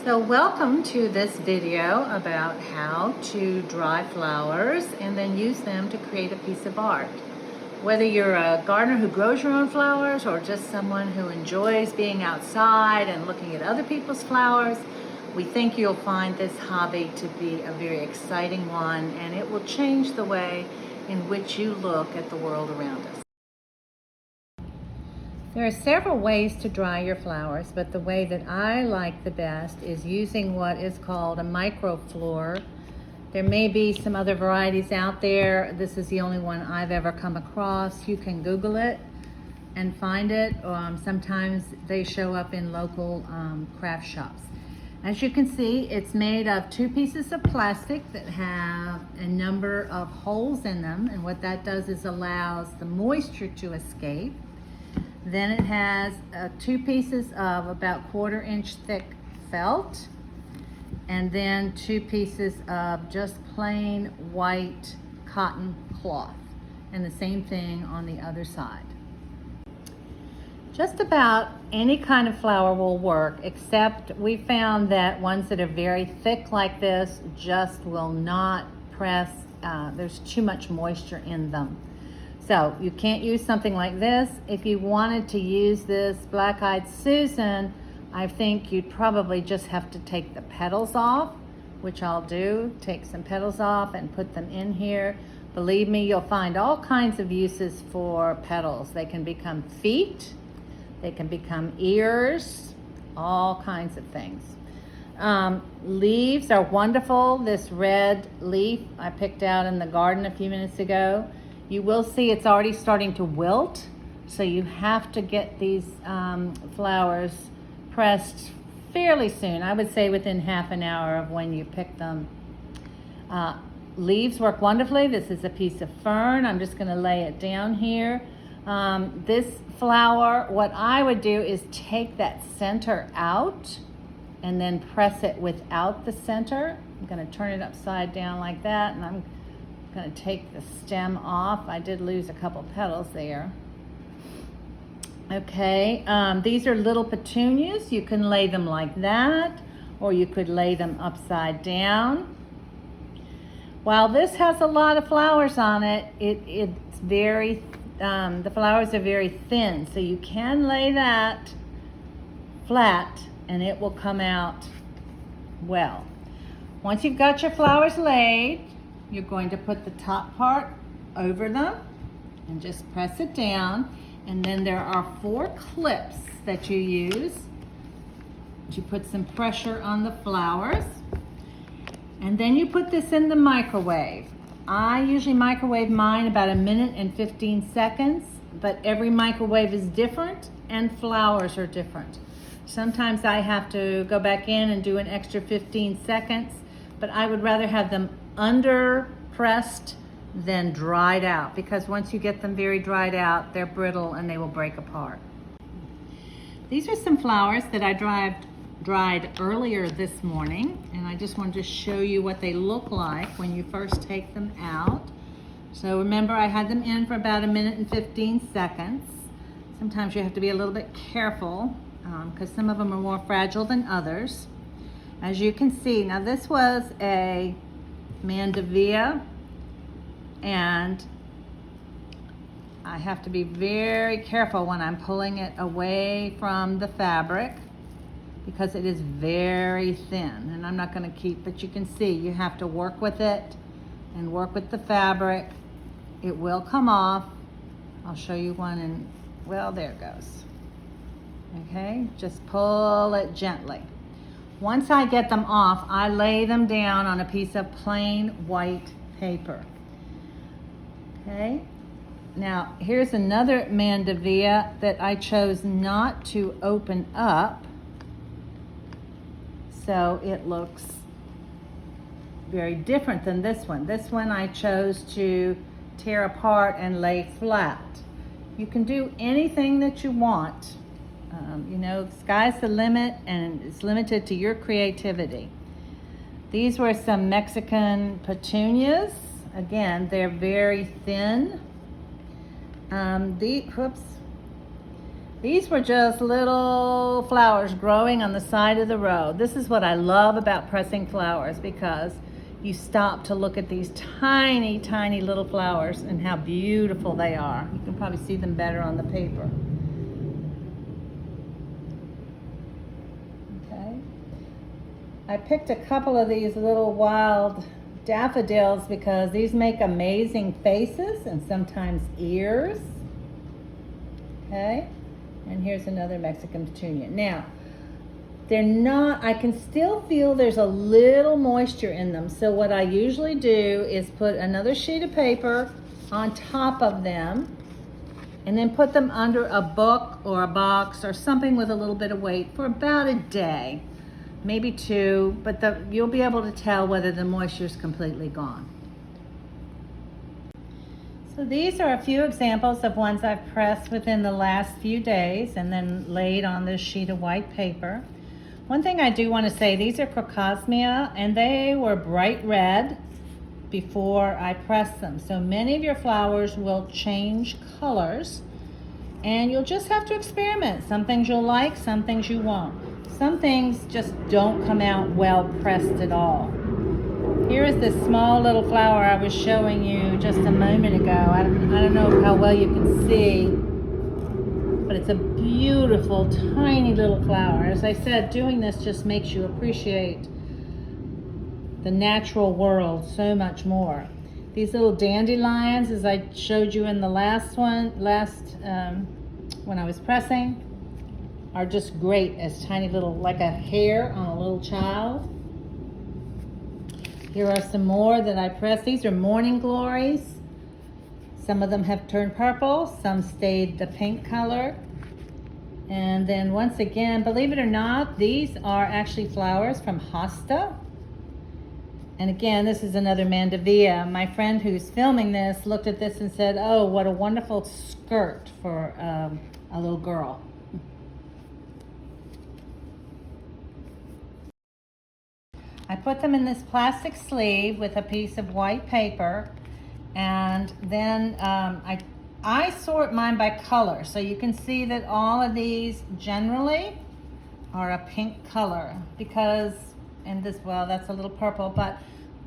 So welcome to this video about how to dry flowers and then use them to create a piece of art. Whether you're a gardener who grows your own flowers or just someone who enjoys being outside and looking at other people's flowers, we think you'll find this hobby to be a very exciting one, and it will change the way in which you look at the world around us. There are several ways to dry your flowers, but the way that I like the best is using what is called a microfleur. There may be some other varieties out there. This is the only one I've ever come across. You can Google it and find it. Sometimes they show up in local craft shops. As you can see, it's made of two pieces of plastic that have a number of holes in them, and what that does is allows the moisture to escape. Then it has two pieces of about 1/4 inch thick felt, and then two pieces of just plain white cotton cloth, and the same thing on the other side. Just about any kind of flower will work, except we found that ones that are very thick like this just will not press. There's too much moisture in them. So you can't use something like this. If you wanted to use this Black-Eyed Susan, I think you'd probably just have to take the petals off, which I'll do. Take some petals off and put them in here. Believe me, you'll find all kinds of uses for petals. They can become feet, they can become ears, all kinds of things. Leaves are wonderful. This red leaf I picked out in the garden a few minutes ago. You will see it's already starting to wilt, so you have to get these flowers pressed fairly soon. I would say within half an hour of when you pick them. Leaves work wonderfully. This is a piece of fern. I'm just going to lay it down here. This flower, what I would do is take that center out and then press it without the center. I'm going to turn it upside down like that, and I'm going to take the stem off. I did lose a couple petals there. Okay, these are little petunias. You can lay them like that, or you could lay them upside down. While this has a lot of flowers on it, it's very, the flowers are very thin, so you can lay that flat and it will come out well. Once you've got your flowers laid, you're going to put the top part over them and just press it down. And then there are 4 clips that you use. You put some pressure on the flowers. And then you put this in the microwave. I usually microwave mine about 1 minute and 15 seconds, but every microwave is different and flowers are different. Sometimes I have to go back in and do an extra 15 seconds, but I would rather have them under pressed than dried out, because once you get them very dried out, they're brittle and they will break apart. These are some flowers that I dried earlier this morning, and I just wanted to show you what they look like when you first take them out. So remember, I had them in for about 1 minute and 15 seconds. Sometimes you have to be a little bit careful because some of them are more fragile than others. As you can see, now this was a Mandevilla, and I have to be very careful when I'm pulling it away from the fabric because it is very thin, and I'm not going to keep, but you can see you have to work with it and work with the fabric. It will come off. I'll show you one, and well, there it goes. Okay, just pull it gently. Once I get them off, I lay them down on a piece of plain white paper. Okay, now here's another Mandevilla that I chose not to open up, so it looks very different than this one. This one I chose to tear apart and lay flat. You can do anything that you want. You know, the sky's the limit, and it's limited to your creativity. These were some Mexican petunias. Again, they're very thin. These were just little flowers growing on the side of the road. This is what I love about pressing flowers, because you stop to look at these tiny, tiny little flowers and how beautiful they are. You can probably see them better on the paper. Okay. I picked a couple of these little wild daffodils because these make amazing faces and sometimes ears. Okay. And here's another Mexican petunia. Now, they're not, I can still feel there's a little moisture in them. So what I usually do is put another sheet of paper on top of them and then put them under a book or a box or something with a little bit of weight for about a day, maybe 2, but you'll be able to tell whether the moisture is completely gone. So these are a few examples of ones I've pressed within the last few days and then laid on this sheet of white paper. One thing I do want to say, these are Crocosmia, and they were bright red before I pressed them. So many of your flowers will change colors, and you'll just have to experiment. Some things you'll like, some things you won't. Some things just don't come out well pressed at all. Here is this small little flower I was showing you just a moment ago. I don't know how well you can see, but it's a beautiful, tiny little flower. As I said, doing this just makes you appreciate the natural world so much more. These little dandelions, as I showed you in the last when I was pressing, are just great as tiny little, like a hair on a little child. Here are some more that I pressed. These are morning glories. Some of them have turned purple, some stayed the pink color. And then once again, believe it or not, these are actually flowers from hosta. And again, this is another mandevilla. My friend who's filming this looked at this and said, oh, what a wonderful skirt for a little girl. I put them in this plastic sleeve with a piece of white paper, and then I sort mine by color. So you can see that all of these generally are a pink color because, and this, well, that's a little purple, but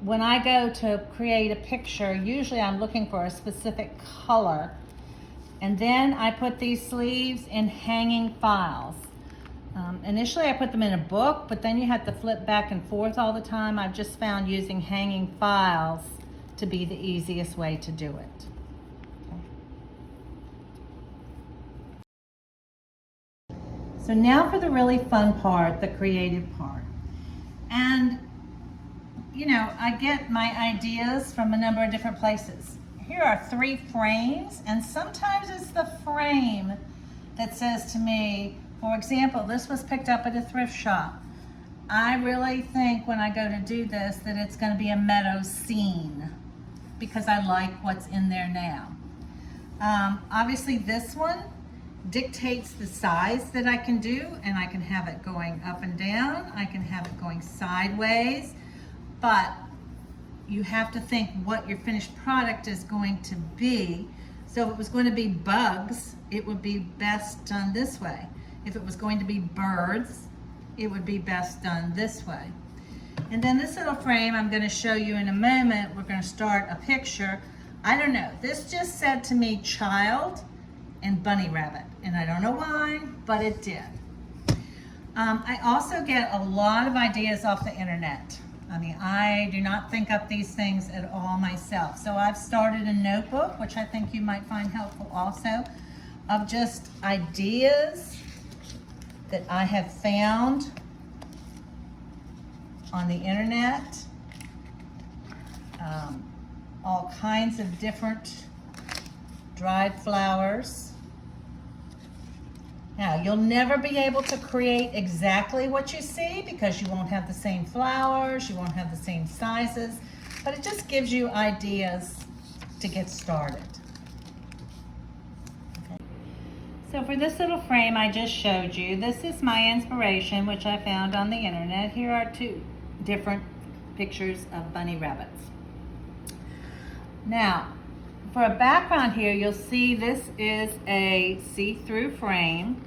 when I go to create a picture, usually I'm looking for a specific color. And then I put these sleeves in hanging files. Initially I put them in a book, but then you have to flip back and forth all the time. I've just found using hanging files to be the easiest way to do it. Okay. So now for the really fun part, the creative part. And you know, I get my ideas from a number of different places. Here are 3 frames, and sometimes it's the frame that says to me, for example, this was picked up at a thrift shop. I really think when I go to do this that it's going to be a meadow scene because I like what's in there now. Obviously this one dictates the size that I can do, and I can have it going up and down. I can have it going sideways, but you have to think what your finished product is going to be. So if it was going to be bugs, it would be best done this way. If it was going to be birds, it would be best done this way. And then this little frame I'm going to show you in a moment. We're going to start a picture. I don't know, this just said to me child and bunny rabbit, and I don't know why, but it did. I also get a lot of ideas off the internet. I mean, I do not think up these things at all myself. So I've started a notebook, which I think you might find helpful also, of just ideas that I have found on the internet. All kinds of different dried flowers. Now, you'll never be able to create exactly what you see because you won't have the same flowers, you won't have the same sizes, but it just gives you ideas to get started. Okay. So for this little frame I just showed you, this is my inspiration, which I found on the internet. Here are 2 different pictures of bunny rabbits. Now, for a background here, you'll see this is a see-through frame.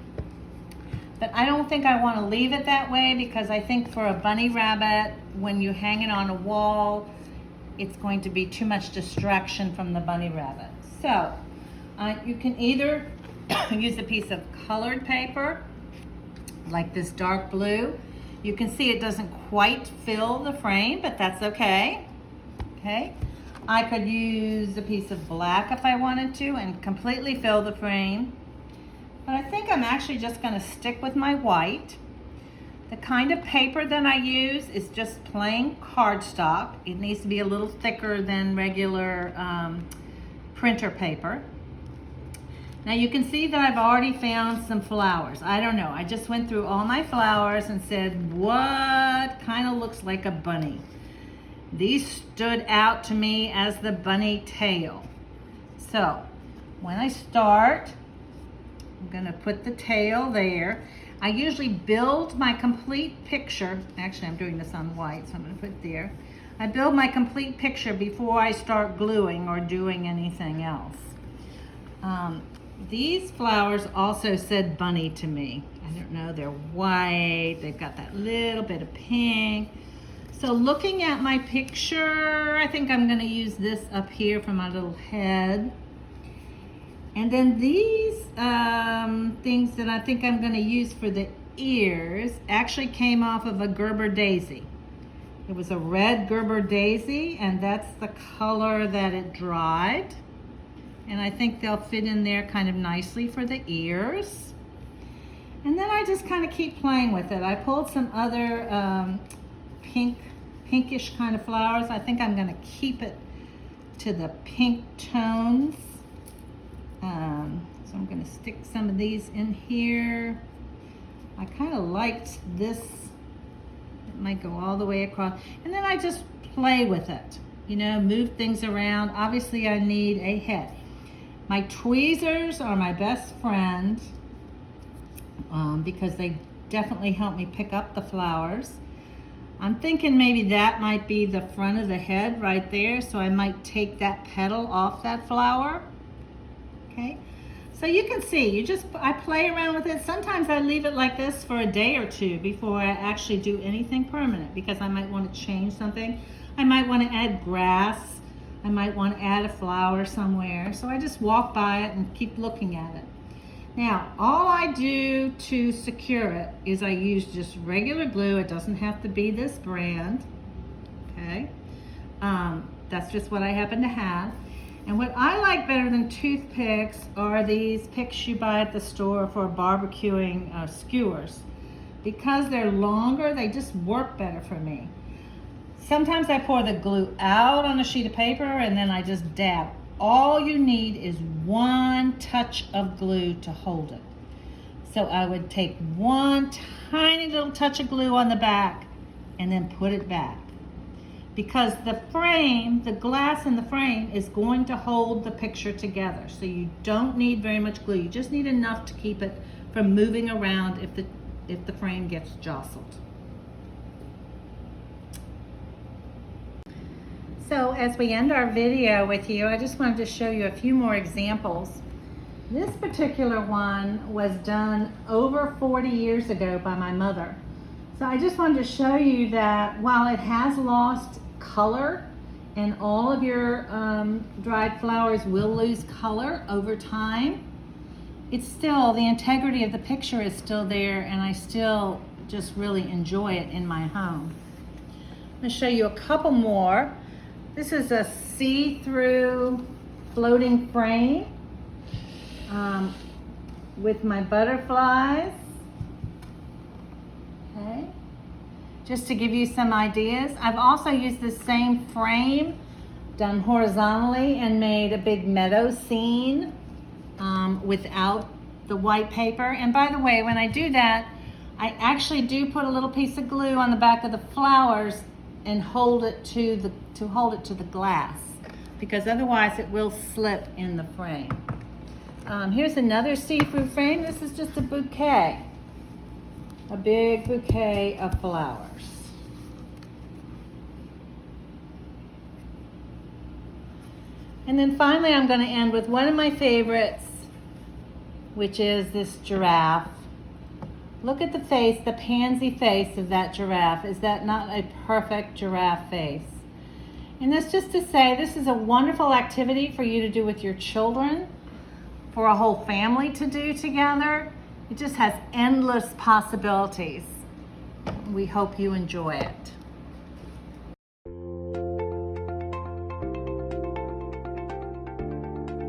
But I don't think I want to leave it that way because I think for a bunny rabbit, when you hang it on a wall, it's going to be too much distraction from the bunny rabbit. So you can either use a piece of colored paper, like this dark blue. You can see it doesn't quite fill the frame, but that's okay. Okay. I could use a piece of black if I wanted to and completely fill the frame. But I think I'm actually just going to stick with my white. The kind of paper that I use is just plain cardstock. It needs to be a little thicker than regular printer paper. Now you can see that I've already found some flowers. I don't know, I just went through all my flowers and said, what kind of looks like a bunny? These stood out to me as the bunny tail. So when I start, I'm gonna put the tail there. I usually build my complete picture. Actually, I'm doing this on white, so I'm gonna put it there. I build my complete picture before I start gluing or doing anything else. These flowers also said bunny to me. I don't know, they're white, they've got that little bit of pink. So looking at my picture, I think I'm gonna use this up here for my little head. And then these things that I think I'm gonna use for the ears actually came off of a Gerber daisy. It was a red Gerber daisy, and that's the color that it dried. And I think they'll fit in there kind of nicely for the ears. And then I just kind of keep playing with it. I pulled some other pinkish kind of flowers. I think I'm gonna keep it to the pink tones. So I'm gonna stick some of these in here. I kind of liked this. It might go all the way across. And then I just play with it. You know, move things around. Obviously I need a head. My tweezers are my best friend because they definitely help me pick up the flowers. I'm thinking maybe that might be the front of the head right there, so I might take that petal off that flower. Okay, so you can see, I play around with it. Sometimes I leave it like this for a day or two before I actually do anything permanent because I might want to change something. I might want to add grass. I might want to add a flower somewhere. So I just walk by it and keep looking at it. Now, all I do to secure it is I use just regular glue. It doesn't have to be this brand, okay? That's just what I happen to have. And what I like better than toothpicks are these picks you buy at the store for barbecuing skewers. Because they're longer, they just work better for me. Sometimes I pour the glue out on a sheet of paper and then I just dab. All you need is one touch of glue to hold it. So I would take one tiny little touch of glue on the back and then put it back. Because the frame, the glass in the frame is going to hold the picture together. So you don't need very much glue. You just need enough to keep it from moving around if the frame gets jostled. So as we end our video with you, I just wanted to show you a few more examples. This particular one was done over 40 years ago by my mother. So I just wanted to show you that while it has lost color, and all of your dried flowers will lose color over time, it's still, the integrity of the picture is still there, and I still just really enjoy it in my home. I'm going to show you a couple more. This is a see-through floating frame with my butterflies. Okay, just to give you some ideas. I've also used this same frame done horizontally and made a big meadow scene without the white paper. And by the way, when I do that, I actually do put a little piece of glue on the back of the flowers and hold it to the glass, because otherwise it will slip in the frame. Here's another see-through frame. This is just a bouquet, a big bouquet of flowers. And then finally, I'm going to end with one of my favorites, which is this giraffe. Look at the face, the pansy face of that giraffe. Is that not a perfect giraffe face? And that's just to say, this is a wonderful activity for you to do with your children, for a whole family to do together. It just has endless possibilities. We hope you enjoy it.